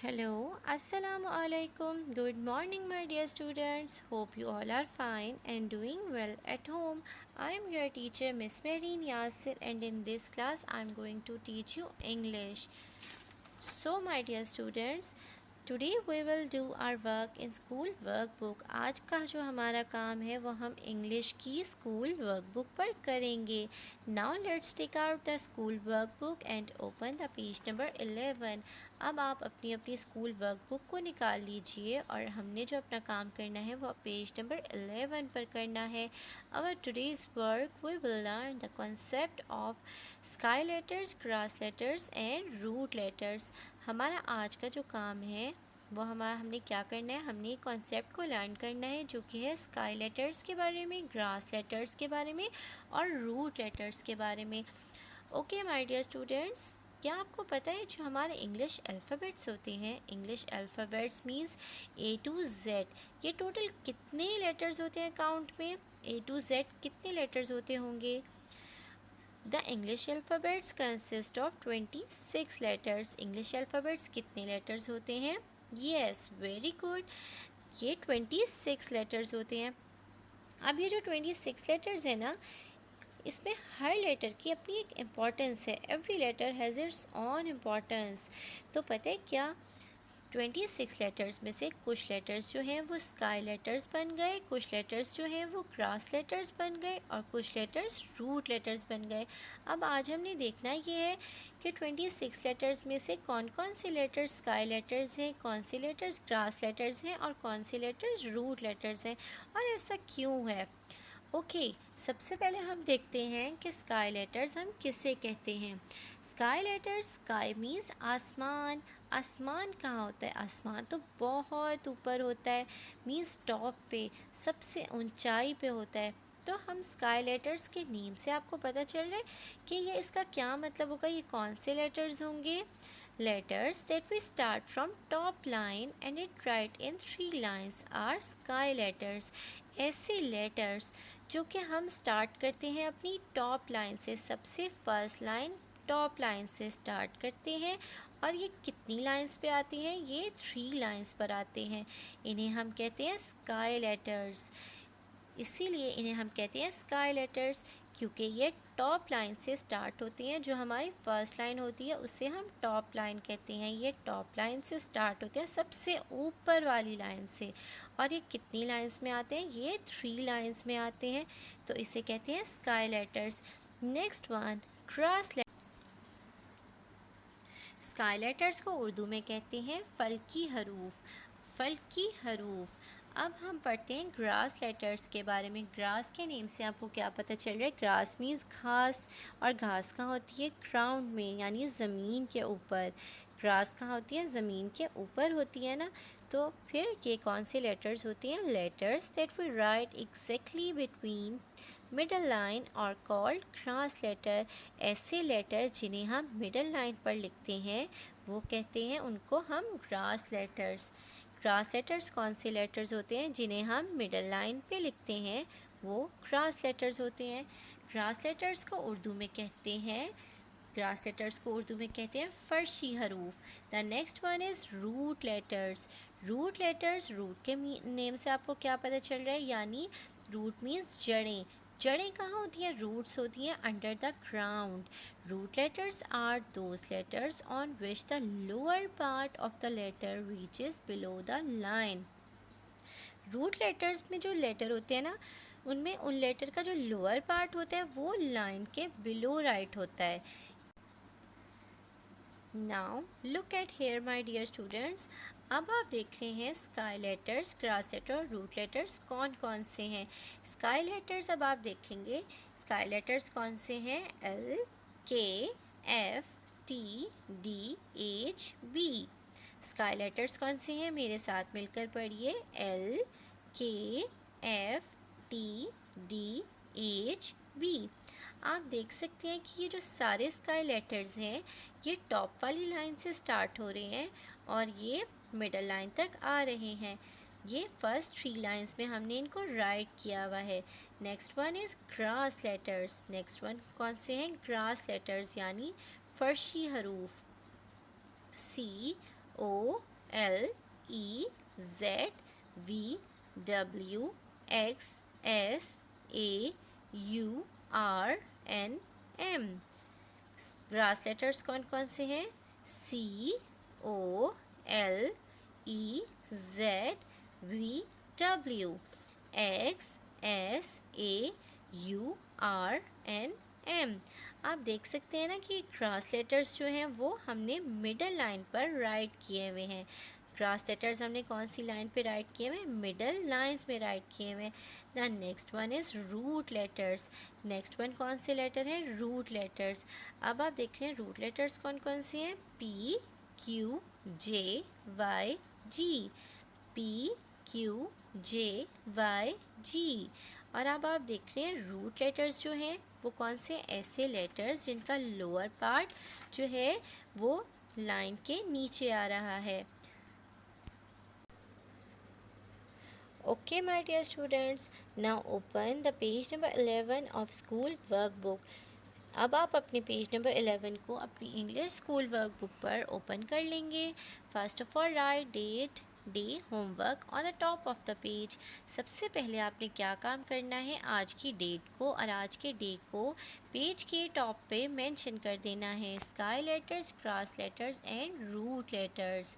Hello, Assalamu alaikum. Good morning, my dear students. Hope you all are fine and doing well at home. I am your teacher, Miss Marine Yasir, and in this class, I am going to teach you English. So, my dear students, today we will do our work in school workbook. आज का जो हमारा काम है वो हम English की school workbook पर करेंगे। Now let's take out the school workbook and open the page number 11। अब आप अपनी अपनी स्कूल वर्कबुक को निकाल लीजिए और हमने जो अपना काम करना है वो पेज नंबर 11 पर करना है। Our today's work we will learn the concept of sky letters, grass letters and root letters. हमारा आज का जो काम है वो हमने क्या करना है, हमने कॉन्सेप्ट को लर्न करना है जो कि है स्काई लेटर्स के बारे में, ग्रास लेटर्स के बारे में और रूट लेटर्स के बारे में। ओके माय डियर स्टूडेंट्स, क्या आपको पता है जो हमारे इंग्लिश अल्फ़ाबेट्स होते हैं, English alphabets means A to Z, ये टोटल कितने लेटर्स होते हैं काउंट में? A to Z कितने लेटर्स होते होंगे? The English alphabets consist of 26 letters. English alphabets कितने लेटर्स होते हैं? येस, वेरी गुड, ये 26 लेटर्स होते हैं। अब ये जो 26 लेटर्स हैं ना, इसमें हर लेटर की अपनी एक इम्पॉर्टेंस है। Every letter has its own importance. तो पता है क्या, 26 लेटर्स में से कुछ लेटर्स जो हैं वो स्काई लेटर्स बन गए, कुछ लेटर्स जो हैं वो ग्रास लेटर्स बन गए और कुछ लेटर्स रूट लेटर्स बन गए। अब आज हमने देखना ये है कि 26 लेटर्स में से कौन कौन से लेटर्स स्काई लेटर्स हैं, कौन से लेटर्स ग्रास लेटर्स हैं और कौन से लेटर्स रूट लेटर्स हैं, और ऐसा क्यों है। ओके, सबसे पहले हम देखते हैं कि स्काई लेटर्स हम किसे कहते हैं। स्काई लेटर्स, स्काई मीन्स आसमान। आसमान कहाँ होता है? आसमान तो बहुत ऊपर होता है, मीन्स टॉप पे, सबसे ऊंचाई पे होता है। तो हम स्काई लेटर्स के नेम से आपको पता चल रहा है कि ये इसका क्या मतलब होगा, ये कौन से लेटर्स होंगे। Letters that we start from top line and it write in 3 lines are sky letters. ऐसे लेटर्स जो कि हम स्टार्ट करते हैं अपनी टॉप लाइन से, सबसे फर्स्ट लाइन टॉप लाइन से स्टार्ट करते हैं और ये कितनी लाइंस पे आती हैं? ये 3 लाइंस पर आते हैं। इन्हें हम कहते हैं स्काई लेटर्स। इसीलिए इन्हें हम कहते हैं स्काई लेटर्स क्योंकि ये टॉप लाइन से स्टार्ट होती हैं। जो हमारी फर्स्ट लाइन होती है उसे हम टॉप लाइन कहते हैं। ये टॉप लाइन से स्टार्ट होते हैं, सबसे ऊपर वाली लाइन से, और ये कितनी लाइंस में आते हैं? ये 3 लाइंस में आते हैं। तो इसे कहते हैं sky letters. Next one, cross. Sky letters को उर्दू में कहते हैं फल्की हरूफ। फल्की हरूफ। अब हम पढ़ते हैं ग्रास लेटर्स के बारे में। ग्रास के नेम से आपको क्या पता चल रहा है? ग्रास मीन्स घास, और घास कहाँ होती है? ग्राउंड में, यानी ज़मीन के ऊपर। ग्रास कहाँ होती है? ज़मीन के ऊपर होती है ना। तो फिर ये कौन से लेटर्स होती हैं? Letters that we write exactly between middle line और कॉल्ड ग्रास लेटर। ऐसे लेटर जिन्हें हम मिडल लाइन पर लिखते हैं वो कहते हैं, उनको हम ग्रास लेटर्स। ग्रास लेटर्स कौन से लेटर्स होते हैं जिन्हें हम मिडल लाइन पे लिखते हैं? वो ग्रास लेटर्स होते हैं। ग्रास लेटर्स को उर्दू में कहते हैं, ग्रास लेटर्स को उर्दू में कहते हैं फर्शी हरूफ। The next one is root letters. Root letters, root के नेम से आपको क्या पता चल रहा है? यानी रूट मीन्स जड़ें। जड़ें कहाँ होती हैं? रूट्स होती हैं under the ground. Root letters are those letters on which the lower part of the letter reaches below the line. Root letters में जो लेटर होते हैं ना, उनमें उन लेटर का जो लोअर पार्ट होता है वो लाइन के बिलो राइट होता है। Now look at here my dear students. अब आप देख रहे हैं स्काई लेटर्स, ग्रास लेटर और रूट लेटर्स कौन कौन से हैं। स्काई लेटर्स अब आप देखेंगे, स्काई लेटर्स कौन से हैं? L, K, F, T, D, H, B। Sky letters कौन से हैं? मेरे साथ मिलकर पढ़िए। L, K, F, T, D, H, B। आप देख सकते हैं कि ये जो सारे स्काई लेटर्स हैं ये टॉप वाली लाइन से स्टार्ट हो रहे हैं और ये मिडल लाइन तक आ रहे हैं। ये फर्स्ट 3 लाइंस में हमने इनको राइट किया हुआ है। Next one is grass letters. Next one कौन से हैं? ग्रास लेटर्स यानी फर्शी हरूफ। C, OLEZVWXSAURNM। ग्रास लेटर्स कौन कौन से हैं? COLEZVW, XSAURNM। आप देख सकते हैं ना कि ग्रास लेटर्स जो हैं वो हमने मिडल लाइन पर राइट किए हुए हैं। ग्रास लेटर्स हमने कौन सी लाइन पे राइट किए हुए हैं? मिडल लाइंस में राइट किए हुए हैं। The next one is root letters. Next one कौन से लेटर हैं? Root letters. अब आप देख रहे हैं रूट लेटर्स कौन कौन से हैं? PQJYG, PQJYG। और अब आप देख रहे हैं रूट लेटर्स जो हैं वो कौन से? ऐसे लेटर्स जिनका लोअर पार्ट जो है वो लाइन के नीचे आ रहा है। Okay, my dear students, now open the page number 11 of school workbook. अब आप अपने पेज नंबर 11 को अपनी इंग्लिश स्कूल वर्कबुक पर ओपन कर लेंगे। First of all write date, day, homework on the top of the page. सबसे पहले आपने क्या काम करना है? आज की डेट को और आज के डे को पेज के टॉप पे मेंशन कर देना है। Sky letters, grass letters and root letters.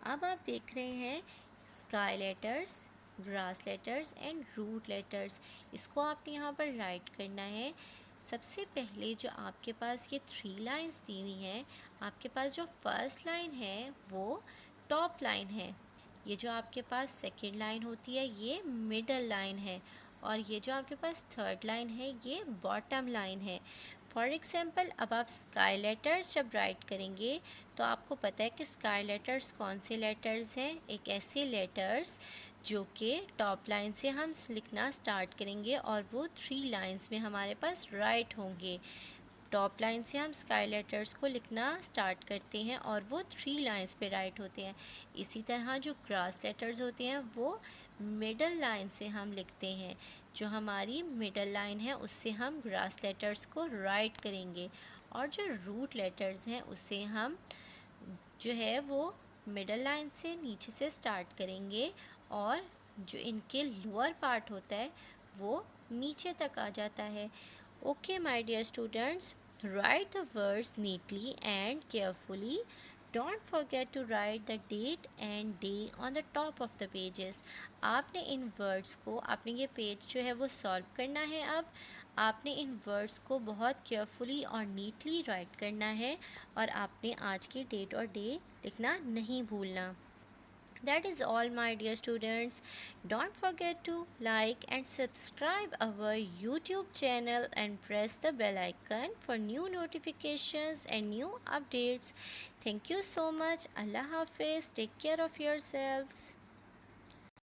अब आप देख रहे हैं sky letters, grass letters and root letters. इसको आपने यहाँ पर राइट करना है। सबसे पहले जो आपके पास ये 3 लाइंस दी हुई हैं, आपके पास जो फर्स्ट लाइन है वो टॉप लाइन है। ये जो आपके पास सेकंड लाइन होती है ये मिडल लाइन है, और ये जो आपके पास थर्ड लाइन है ये बॉटम लाइन है। फॉर एग्ज़ाम्पल अब आप स्काई लेटर्स जब राइट करेंगे तो आपको पता है कि स्काई लेटर्स कौन से लेटर्स हैं? एक ऐसे लेटर्स जो कि टॉप लाइन से हम लिखना स्टार्ट करेंगे और वो 3 लाइंस में हमारे पास राइट होंगे। टॉप लाइन से हम स्काई लेटर्स को लिखना स्टार्ट करते हैं और वो 3 लाइंस पे राइट होते हैं। इसी तरह जो ग्रास लेटर्स होते हैं वो मिडल लाइन से हम लिखते हैं। जो हमारी मिडल लाइन है उससे हम ग्रास लेटर्स को राइट करेंगे, और जो रूट लेटर्स हैं उससे हम जो है वो मिडल लाइन से नीचे से स्टार्ट करेंगे, और जो इनके लोअर पार्ट होता है वो नीचे तक आ जाता है। Okay my dear students, write the words neatly and carefully. Don't forget to write the date and day on the top of the pages. आपने इन वर्ड्स को, आपने ये पेज जो है वो सॉल्व करना है। अब आपने इन वर्ड्स को बहुत केयरफुली और नीटली राइट करना है, और आपने आज की डेट और डे लिखना नहीं भूलना। That is all, my dear students. Don't forget to like and subscribe our YouTube channel and press the bell icon for new notifications and new updates. Thank you so much. Allah Hafiz. Take care of yourselves.